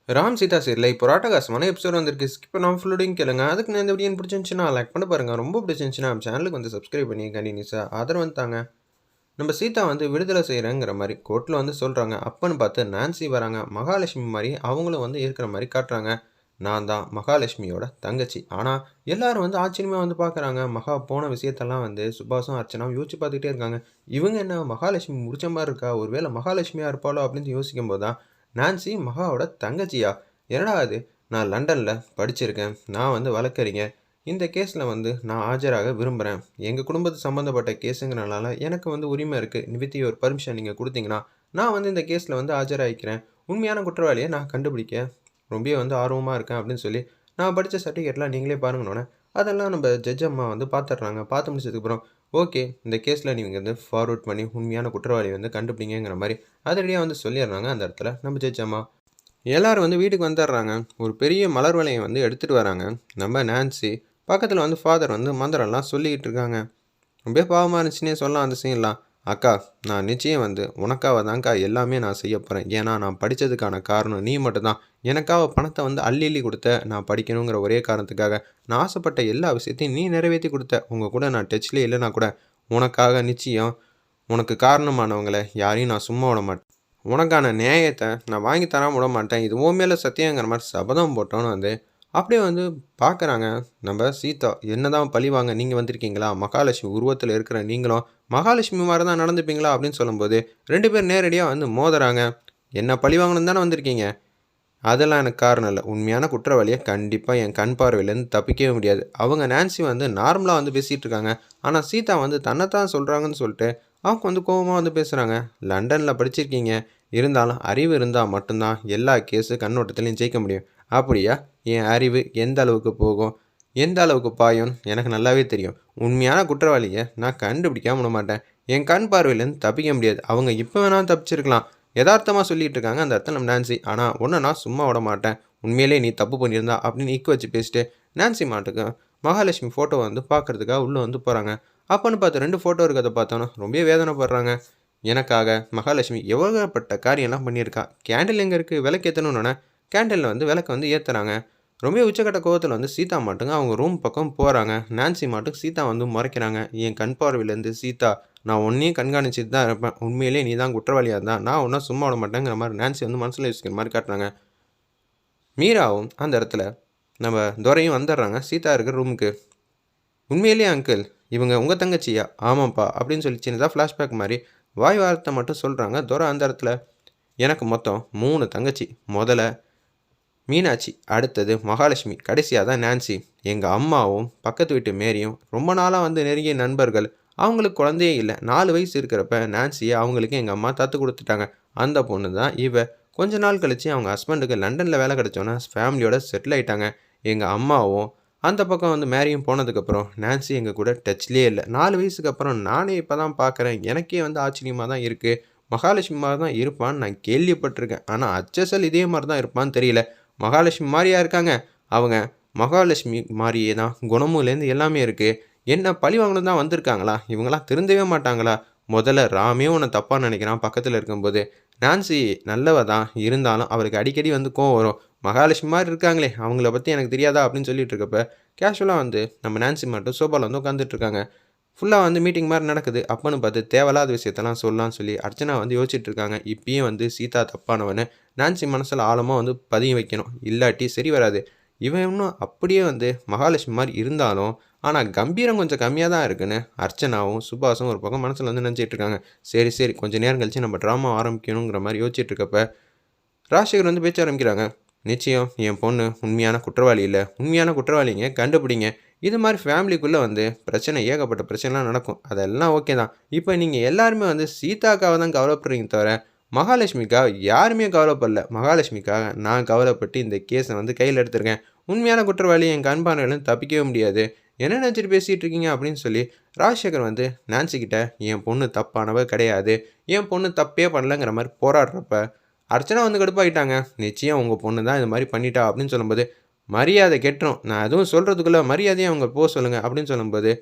ராம் சீதா சீரியல்ல இப்போ ஒரு அட்டகாசமான எபிசோட் வந்திருக்கு. ஸ்கிப் பண்ணாம ஃபுல்லோடையும் கேளுங்க. அதுக்கு நான் இந்த வீடியோ பிடிச்சிருந்துச்சுன்னா லைக் பண்ணி பாருங்க. ரொம்ப பிடிச்சிருந்துச்சுன்னா நம்ம சேனலுக்கு வந்து சப்ஸ்கிரைப் பண்ணி கண்டினியூஸாக ஆதரவு தாங்க. நம்ம சீதா வந்து விடுதலை செய்கிறேங்கிற மாதிரி கோர்ட்டில் வந்து சொல்கிறாங்க. அப்பன்னு பார்த்து நான்சி வராங்க. மகாலட்சுமி மாதிரி அவங்களும் வந்து இருக்கிற மாதிரி காட்டுறாங்க. நான் தான் மகாலட்சுமியோட தங்கச்சி. ஆனால் எல்லாரும் வந்து ஆச்சரியமாக வந்து பார்க்குறாங்க. மகா போன விஷயத்தெல்லாம் வந்து சுபாஷும் அர்ச்சனாவும் யோசிச்சு பார்த்துக்கிட்டே இருக்காங்க. இவங்க என்ன மகாலட்சுமி முடிச்ச மாதிரி இருக்கா, ஒருவேளை மகாலட்சுமியாக இருப்பாளோ அப்படின்னு யோசிக்கும் போது தான் நான்சி மகாவோட தங்கச்சியா? என்னடா அது, நான் லண்டனில் படிச்சிருக்கேன், நான் வந்து வழக்கறிஞர், இந்த கேஸில் வந்து நான் ஆஜராக விரும்புகிறேன், எங்கள் குடும்பத்து சம்மந்தப்பட்ட கேஸுங்கிறனால எனக்கு வந்து உரிமை இருக்குது, நிவித்தி ஒரு பர்மிஷன் நீங்கள் கொடுத்தீங்கன்னா நான் வந்து இந்த கேஸில் வந்து ஆஜராகிக்கிறேன், உண்மையான குற்றவாளியை நான் கண்டுபிடிக்க ரொம்ப வந்து ஆர்வமாக இருக்கேன் அப்படின்னு சொல்லி நான் படித்த சர்டிஃபிகேட்லாம் நீங்களே பாருங்கன்னொன்னே அதெல்லாம் நம்ம ஜட்ஜ் அம்மா வந்து பார்த்துட்றாங்க. பார்த்து முடிச்சதுக்கப்புறம் ஓகே, இந்த கேஸில் நீங்கள் வந்து ஃபார்வர்ட் பண்ணி உண்மையான குற்றவாளி வந்து கண்டுபிடிங்கிற மாதிரி அதிரடியாக வந்து சொல்லிடுறாங்க. அந்த இடத்துல நம்ம ஜட்ஜ் அம்மா எல்லாரும் வந்து வீட்டுக்கு வந்துடுறாங்க. ஒரு பெரிய மலர் வளையை வந்து எடுத்துகிட்டு வராங்க. நம்ம நான்சி பக்கத்தில் வந்து ஃபாதர் வந்து மந்திரம்லாம் சொல்லிக்கிட்டு இருக்காங்க. ரொம்ப பாவமாக இருந்துச்சுன்னே சொல்லலாம் அந்த சீன்லாம். அக்கா, நான் நிச்சயம் வந்து உனக்காக தான்க்கா எல்லாமே நான் செய்ய போகிறேன். ஏன்னா நான் படித்ததுக்கான காரணம் நீ மட்டும்தான். எனக்காக பணத்தை வந்து அள்ளி அள்ளி கொடுத்த, நான் படிக்கணுங்கிற ஒரே காரணத்துக்காக நான் ஆசைப்பட்ட எல்லா விஷயத்தையும் நீ நிறைவேற்றி கொடுத்த. உங்கள் கூட நான் டச்லேயே இல்லைனா கூட உனக்காக நிச்சயம் உனக்கு காரணமானவங்களை யாரையும் நான் சும்மா விட மாட்டேன். உனக்கான நியாயத்தை நான் வாங்கி தராமல் விட மாட்டேன். இது உன் மேலே சத்தியங்கிற மாதிரி சபதம் போட்டோன்னு வந்து அப்படியே வந்து பார்க்குறாங்க. நம்ம சீதா என்னதான் பழிவாங்க நீங்கள் வந்திருக்கீங்களா, மகாலட்சுமி உருவத்தில் இருக்கிற நீங்களும் மகாலட்சுமி மாதிரி தான் நடந்துப்பீங்களா அப்படின்னு சொல்லும்போது 2 பேர் நேரடியாக வந்து மோதுறாங்க. என்ன பழிவாங்கன்னு தானே வந்திருக்கீங்க, அதெல்லாம் எனக்கு காரணம் இல்லை. உண்மையான குற்றவாளியை கண்டிப்பாக என் கண் பார்வையிலேருந்து தப்பிக்கவே முடியாது. அவங்க நான்சி வந்து நார்மலாக வந்து பேசிகிட்டு இருக்காங்க. ஆனால் சீதா வந்து தன்னைத்தான் சொல்கிறாங்கன்னு சொல்லிட்டு அவங்க வந்து கோபமாக வந்து பேசுகிறாங்க. லண்டனில் படிச்சிருக்கீங்க, இருந்தாலும் அறிவு இருந்தால் மட்டும்தான் எல்லா கேஸு கண்ணோட்டத்துலையும் ஜெயிக்க முடியும். அப்படியா? என் அறிவு எந்த அளவுக்கு போகும், எந்த அளவுக்கு பாயும்னு எனக்கு நல்லாவே தெரியும். உண்மையான குற்றவாளியை நான் கண்டுபிடிக்காம விட மாட்டேன். என் கண் பார்வையிலேருந்து தப்பிக்க முடியாது. அவங்க இப்போ வேணாலும் தப்பிச்சிருக்கலாம். யதார்த்தமாக சொல்லிகிட்டு இருக்காங்க அந்த இடத்துல நம்ம நான்சி. ஆனால் ஒன்று நான் சும்மா விட மாட்டேன், உண்மையிலே நீ தப்பு பண்ணியிருந்தா அப்படின்னு இக்கு வச்சு பேசிட்டு நான்சி மாட்டுக்கு மகாலட்சுமி ஃபோட்டோ வந்து பார்க்குறதுக்காக உள்ளே வந்து போகிறாங்க. அப்போன்னு பார்த்து 2 ஃபோட்டோ இருக்கிறத பார்த்தோன்னா ரொம்ப வேதனைப்படுறாங்க. எனக்காக மகாலட்சுமி எவ்வளோப்பட்ட காரியம்லாம் பண்ணியிருக்கா. கேண்டில் எங்கே இருக்குது, விளக்கு ஏற்றணுன்னொன்னே கேண்டிலில் வந்து விளக்கு வந்து ஏற்றுறாங்க. ரொம்ப உச்சக்கட்ட கோவத்தில் வந்து சீதா மாட்டுங்க அவங்க ரூம் பக்கம் போகிறாங்க. நான்சி மாட்டுக்கு சீதா வந்து முறைக்கிறாங்க. என் கண் பார்வையிலேருந்து சீதா, நான் உன்னையும் கண்காணிச்சிட்டு தான் இருப்பேன். உண்மையிலே நீ தான் குற்றவாளியாக இருந்தால் நான் ஒன்றும் சும்மா விட மாட்டேங்கிற மாதிரி நான்சி வந்து மனசில் யோசிக்கிற மாதிரி காட்டுறாங்க. மீராவும் அந்த இடத்துல நம்ம துரையும் வந்துடுறாங்க சீதா இருக்கிற ரூமுக்கு. உண்மையிலேயே அங்கிள், இவங்க உங்கள் தங்கச்சியா? ஆமாம்ப்பா அப்படின்னு சொல்லி சின்னதாக ஃப்ளாஷ்பேக் மாதிரி வாய் வார்த்தை மட்டும் சொல்கிறாங்க துரை அந்த இடத்துல. எனக்கு மொத்தம் 3 தங்கச்சி. முதல்ல மீனாட்சி, அடுத்தது மகாலட்சுமி, கடைசியாக தான் நான்சி. எங்கள் அம்மாவும் பக்கத்து வீட்டு மேரியும் ரொம்ப நாளாக வந்து நெருங்கிய நண்பர்கள். அவங்களுக்கு குழந்தையே இல்லை. 4 வயசு இருக்கிறப்ப நான்சியை அவங்களுக்கு எங்கள் அம்மா தத்து கொடுத்துட்டாங்க. அந்த பொண்ணு தான் இவ. கொஞ்ச நாள் கழித்து அவங்க ஹஸ்பண்டுக்கு லண்டனில் வேலை கிடச்சோன்னா ஃபேமிலியோட செட்டில் ஆகிட்டாங்க. எங்கள் அம்மாவும் அந்த பக்கம் வந்து மேரியும் போனதுக்கப்புறம் நான்சி எங்கள் கூட டச்லேயே இல்லை. 4 வயசுக்கு அப்புறம் நானே இப்போ தான் பார்க்குறேன். எனக்கே வந்து ஆச்சரியமாக தான் இருக்குது. மகாலட்சுமி மாதிரி தான் இருப்பான்னு நான் கேள்விப்பட்டிருக்கேன். ஆனால் அச்சசல் இதே மாதிரி தான் இருப்பான்னு தெரியல. மகாலட்சுமி மாதிரியா இருக்காங்க அவங்க? மகாலட்சுமி மாதிரியே தான் குணமுலேருந்து எல்லாமே இருக்குது. என்ன பழி வாங்கணும் தான் வந்திருக்காங்களா? இவங்களாம் திருந்தவே மாட்டாங்களா? முதல்ல ராமே உன்னை தப்பாக நினைக்கிறான் பக்கத்தில் இருக்கும்போது. நான்சி நல்லவ தான், இருந்தாலும் அவருக்கு அடிக்கடி வந்து கோவம் வரும். மகாலட்சுமி மாதிரி இருக்காங்களே, அவங்கள பற்றி எனக்கு தெரியாதா அப்படின்னு சொல்லிட்டு இருக்கப்ப கேஷுவலாக வந்து நம்ம நான்சி மட்டும் சோபாவில் வந்து உட்காந்துட்டு இருக்காங்க. ஃபுல்லாக வந்து மீட்டிங் மாதிரி நடக்குது. அப்போன்னு பார்த்து தேவையில்லாத விஷயத்தெல்லாம் சொல்லலாம்னு சொல்லி அர்ச்சனா வந்து யோசிச்சுட்டு இருக்காங்க. இப்பயும் வந்து சீதா தப்பானவனு நான்சி மனசில் ஆழமாக வந்து பதிய வைக்கணும், இல்லாட்டி சரி வராது. இவன் இன்னும் அப்படியே வந்து மகாலட்சுமி மாதிரி இருந்தாலும் ஆனால் கம்பீரம் கொஞ்சம் கம்மியாக தான் இருக்குன்னு அர்ச்சனாவும் சுபாஷும் ஒரு பக்கம் மனசில் வந்து நினச்சிட்டு இருக்காங்க. சரி சரி, கொஞ்சம் நேரம் கழித்து நம்ம ட்ராமா ஆரம்பிக்கணுங்கிற மாதிரி யோசிச்சுட்டு இருக்கப்ப ராஜசேகர் வந்து பேச்ச ஆரம்பிக்கிறாங்க. நிச்சயம் என் பொண்ணு உண்மையான குற்றவாளி இல்லை, உண்மையான குற்றவாளிங்க கண்டுபிடிங்க. இது மாதிரி ஃபேமிலிக்குள்ளே வந்து பிரச்சனை, ஏகப்பட்ட பிரச்சனைலாம் நடக்கும், அதெல்லாம் ஓகே தான். இப்போ நீங்கள் எல்லாருமே வந்து சீதாக்காக தான் கவலைப்படுறீங்க தவிர மகாலட்சுமிக்காக யாருமே கவலைப்படல. மகாலட்சுமிக்காக நான் கவலைப்பட்டு இந்த கேஸை வந்து கையில் எடுத்திருக்கேன். உண்மையான குற்றவாளி என் கண்பார்வையிலேருந்து தப்பிக்கவே முடியாது. என்ன நினச்சிட்டு பேசிகிட்டு இருக்கீங்க அப்படின்னு சொல்லி ராஜசேகர் வந்து நான்சிக்கிட்ட என் பொண்ணு தப்பானவ கிடையாது, என் பொண்ணு தப்பே பண்ணலங்கிற மாதிரி போராடுறப்ப அர்ச்சனா வந்து கடுப்பாகிட்டாங்க. நிச்சயம் உங்கள் பொண்ணு தான் இது மாதிரி பண்ணிட்டா அப்படின்னு சொல்லும்போது மரியாதை கெட்டுரும், நான் எதுவும் சொல்கிறதுக்குள்ளே மரியாதையை அவங்க போக சொல்லுங்கள் அப்படின்னு சொல்லும்போது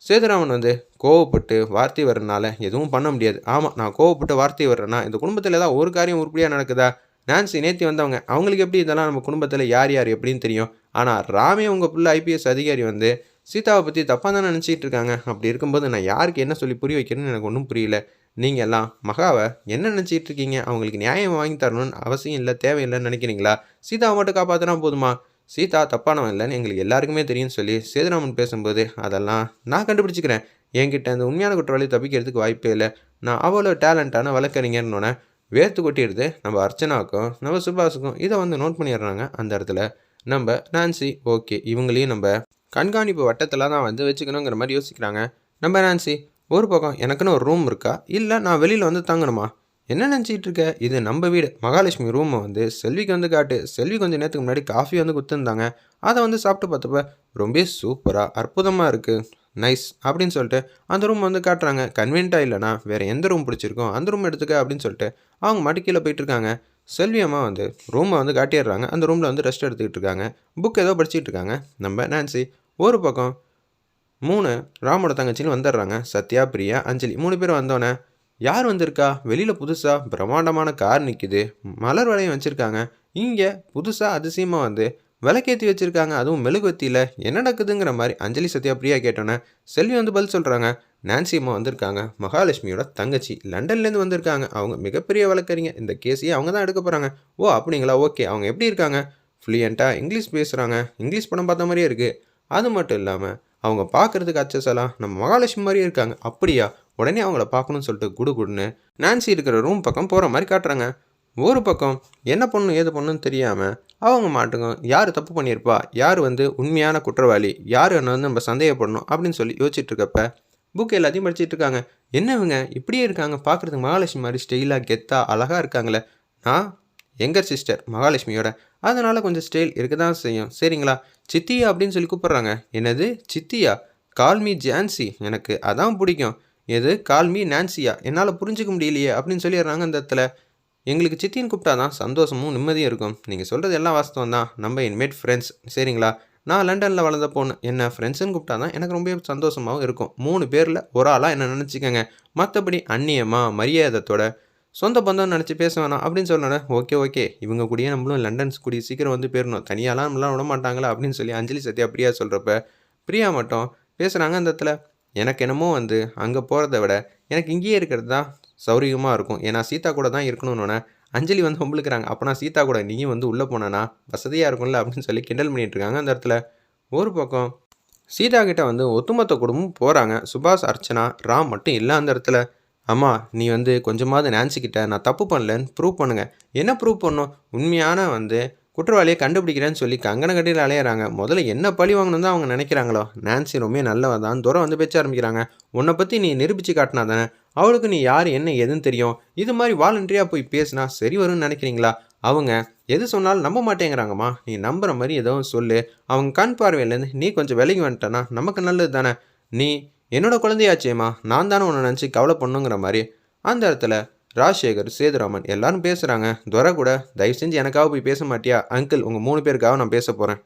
சேதுராமன் வந்து கோவப்பட்டு வார்த்தை வர்றதுனால எதுவும் பண்ண முடியாது. ஆமாம், நான் கோவப்பட்டு வார்த்தை வர்றேன்னா இந்த குடும்பத்தில் ஏதாவது ஒரு காரியம் உருப்படியாக நடக்குதா? நான்சி நேத்தி வந்தவங்க. அவங்களுக்கு எப்படி இதெல்லாம் நம்ம குடும்பத்தில யார் யார் எப்படின்னு தெரியும். ஆனா ராமே உங்க புள்ள ஐபிஎஸ் அதிகாரி வந்து சீதாவ பத்தி தப்பா தானே நெனச்சிட்டு இருக்காங்க. அப்படி இருக்கும்போது நான் யாருக்கு என்ன சொல்லி புரிய வைக்கிறேன்னு எனக்கு ஒண்ணும் புரியல. நீங்க எல்லாம் மகாவ என்ன நெனச்சிட்டு இருக்கீங்க? அவங்களுக்கு நியாயம் வாங்கி தரணும்னு அவசியம் இல்ல, தேவையில்லன்னு நெனைக்கிறீங்களா? சீதாவ மட்டும் காப்பாத்துனா போதுமா? சீதா தப்பானவன் இல்லன்னு எங்களுக்கு எல்லாருக்குமே தெரியும்னு சொல்லி சேதுராமன் பேசும்போது, அதெல்லாம் நான் கண்டுபிடிச்சுக்கிறேன். என்கிட்ட அந்த உண்மையான குற்றவாளி தப்பிக்கிறதுக்கு வாய்ப்பே இல்ல. நான் அவ்வளோ டேலண்டான வழக்கறிஞர்னோன வேர்த்து கொட்டிடுது நம்ம அர்ச்சனாவுக்கும், நம்ம சுபாஷுக்கும். இத வந்து நோட் பண்ணிடுறாங்க அந்த இடத்துல. நம்ப நான்சி, ஓகே இவங்களையும் நம்ப கண்காணிப்பு வட்டத்தில தான் வந்து வச்சுக்கணுங்கிற மாரி யோசிக்கிறாங்க. நம்ம நான்சி, ஒரு பக்கம் எனக்குன்னு ஒரு ரூம் இருக்கா? இல்ல நான் வெளியில வந்து தங்கணுமா? என்ன நெனச்சிட்டு இருக்க? இது நம்ப வீடு. மகாலட்சுமி ரூம வந்து செல்விக்கு வந்து காட்டு. செல்வி கொஞ்சம் நேரத்துக்கு முன்னாடி காஃபி வந்து குடுத்துருந்தாங்க. அத வந்து சாப்பிட்டு பார்த்தப்ப, ரொம்பவே சூப்பரா, அற்புதமா இருக்கு. நைஸ் அப்படின்னு சொல்லிட்டு அந்த ரூம் வந்து காட்டுறாங்க. கன்வீனியன்ட்டா இல்லன்னா, வேற எந்த ரூம் பிடிச்சிருக்கோ அந்த ரூம் எடுத்துக்க அப்படின்னு சொல்லிட்டு, அவங்க மாட்டுக்கு கீழ போயிட்டுருக்காங்க. செல்வி அம்மா வந்து ரூம வந்து காட்டிடுறாங்க. அந்த ரூம்ல வந்து ரெஸ்ட் எடுத்துக்கிட்டு இருக்காங்க. புக் ஏதோ படிச்சுட்டு இருக்காங்க. நம்ம நான்சி ஒரு பக்கம் 3 ராமோட தங்கச்சின்னு வந்துடுறாங்க. சத்யா, பிரியா, அஞ்சலி 3 பேரும் வந்தோனே, யார் வந்திருக்கா? வெளியில புதுசா பிரம்மாண்டமான கார் நிக்குது. மலர் வளையம் வச்சிருக்காங்க. இங்க புதுசா அதிசயமா வந்து விளக்கேத்தி வச்சிருக்காங்க. அதுவும் மெழுகுவர்த்தியில. என்ன நடக்குதுங்கிற மாரி அஞ்சலி, சத்யா, பிரியா கேட்டோனே, செல்வி வந்து பதில் சொல்றாங்க. நான்சி அம்மா வந்திருக்காங்க. மகாலட்சுமியோட தங்கச்சி. லண்டன்லேருந்து வந்திருக்காங்க. அவங்க மிகப்பெரிய வழக்கறிஞர். இந்த கேஸையே அவங்க தான் எடுக்க போறாங்க. ஓ! அப்படிங்களா? ஓகே. அவங்க எப்படி இருக்காங்க? ஃப்ளூயன்ட்டா இங்கிலீஷ் பேசுறாங்க. இங்கிலீஷ் படம் பார்த்த மாரியே இருக்கு. அது மட்டும் இல்லாம, அவங்க பார்க்கறதுக்கு அச்சசலா நம்ம மகாலட்சுமி மாரியே இருக்காங்க. அப்படியா? உடனே அவங்கள பார்க்கணும்னு சொல்லிட்டு குடுகுடுன்னு நான்சி இருக்கிற ரூம் பக்கம் போற மாரி காட்டுறாங்க. ஒரு பக்கம் என்ன பண்ணணும், ஏது பண்ணணும்னு தெரியாம, அவங்க மாட்டுக்கும் யார் தப்பு பண்ணியிருப்பா? யார் வந்து உண்மையான குற்றவாளி? யார் வந்து நம்ம சந்தேகப்படணும்? அப்படின்னு சொல்லி யோசிச்சுட்டு இருக்கப்ப, புக் எல்லாத்தையும் படிச்சுட்டு இருக்காங்க. என்ன இவங்க இப்படியே இருக்காங்க? பார்க்கறதுக்கு மகாலட்சுமி மாரி ஸ்டைலா, கெத்தா, அழகா இருக்காங்களே. நான் யங்கர் சிஸ்டர் மகாலட்சுமியோட. அதனால கொஞ்சம் ஸ்டைல் இருக்க தான் செய்யும். சரிங்களா? சித்தியா அப்படின்னு சொல்லி கூப்பிடுறாங்க. என்னது சித்தியா? Call me Jhansi. எனக்கு அதான் பிடிக்கும். எது கால் மீ நான்சியா? என்னால புரிஞ்சுக்க முடியலையே அப்படின்னு சொல்லிடுறாங்க அந்த இடத்துல. எங்களுக்கு சித்தின்னு கூப்பிட்டா தான் சந்தோஷமும் நிம்மதியும் இருக்கும். நீங்க சொல்றது எல்லாம் வாஸ்தவம் தான். நம்ம இனிமேட் ஃப்ரெண்ட்ஸ். சரிங்களா? நான் லண்டன்ல வளர்ந்த பொண்ணு. என்ன ஃப்ரெண்ட்ஸ்ன்னு கூப்பிட்டா தான் எனக்கு ரொம்பவே சந்தோஷமாவும் இருக்கும். 3 பேர்ல ஒரு ஆளா என்ன நினைச்சுக்கங்க. மத்தபடி அந்நியமா, மரியாதத்தோட, சொந்த பந்தம்னு நினைச்சு பேச வேணாம் அப்படின்னு சொன்னோனே, ஓகே, ஓகே. இவங்க கூடயே நம்மளும் லண்டன் கூடிய சீக்கிரம் வந்து போயிரணும். தனியாலாம் நம்மளாம் விடமாட்டாங்களா அப்படின்னு சொல்லி அஞ்சலி, சத்யா, பிரியா சொல்றப்ப, பிரியா மட்டும் பேசுறாங்க அந்த இடத்துல. எனக்கு என்னமோ வந்து அங்க போறத விட, எனக்கு இங்கேயே இருக்கிறது தான் சௌரியமா இருக்கும். ஏன்னா சீதா கூட தான் இருக்கணும்னோனே, அஞ்சலி வந்து வம்பிழுக்குறாங்க. அப்பனா சீதா கூட நீயும் வந்து உள்ள போனனா, வசதியா இருக்கும்ல அப்படின்னு சொல்லி கிண்டல் பண்ணிட்டு இருக்காங்க அந்த இடத்துல. ஒரு பக்கம் சீதா கிட்ட வந்து ஒட்டுமொத்த குடும்பமும் போறாங்க. சுபாஷ், அர்ச்சனா, ராம் மட்டும் இல்ல அந்த இடத்துல. அம்மா நீ வந்து கொஞ்சமாவது நான்சி கிட்ட நான் தப்பு பண்ணலன்னு ப்ரூவ் பண்ணுங்க. என்ன ப்ரூவ் பண்ணணும்? உண்மையான வந்து குற்றவாளிய கண்டுபிடிக்கிறேன்னு சொல்லி கங்கணம் கட்டிட்டு அலையறாங்க. முதல்ல என்ன பழி வாங்கணும்னு தான் அவங்க நினைக்கிறாங்களோ? நான்சி ரொம்ப நல்லவ தான். துரை வந்து பேச்ச ஆரம்பிக்கிறாங்க. உன்ன பத்தி நீ நிரூபிச்சு காட்டினா தானே, அவளுக்கு நீ யாரு, என்ன ஏதுன்னு தெரியும். இது மாரி வாலண்டரியா போய் பேசினா சரி வரும்னு நினைக்கிறீங்களா? அவங்க எது சொன்னாலும் நம்ப மாட்டேங்கிறாங்கம்மா. நீ நம்புற மாரி ஏதோ சொல்லு. அவங்க கண் பார்வையிலேருந்து நீ கொஞ்சம் விலகி வந்துட்டனா நமக்கு நல்லது தானே. நீ என்னோட குழந்தையாச்சேம்மா. நான் தானே உன்ன நினச்சு கவலைப்படணுங்கிற மாரி அந்த இடத்துல ராஜசேகர், சேதுராமன் எல்லாரும் பேசுறாங்க. துரை கூட தயவு செஞ்சு எனக்காக போய் பேச மாட்டியா? அங்கிள் உங்க 3 பேருக்காக நான் பேச போறேன்.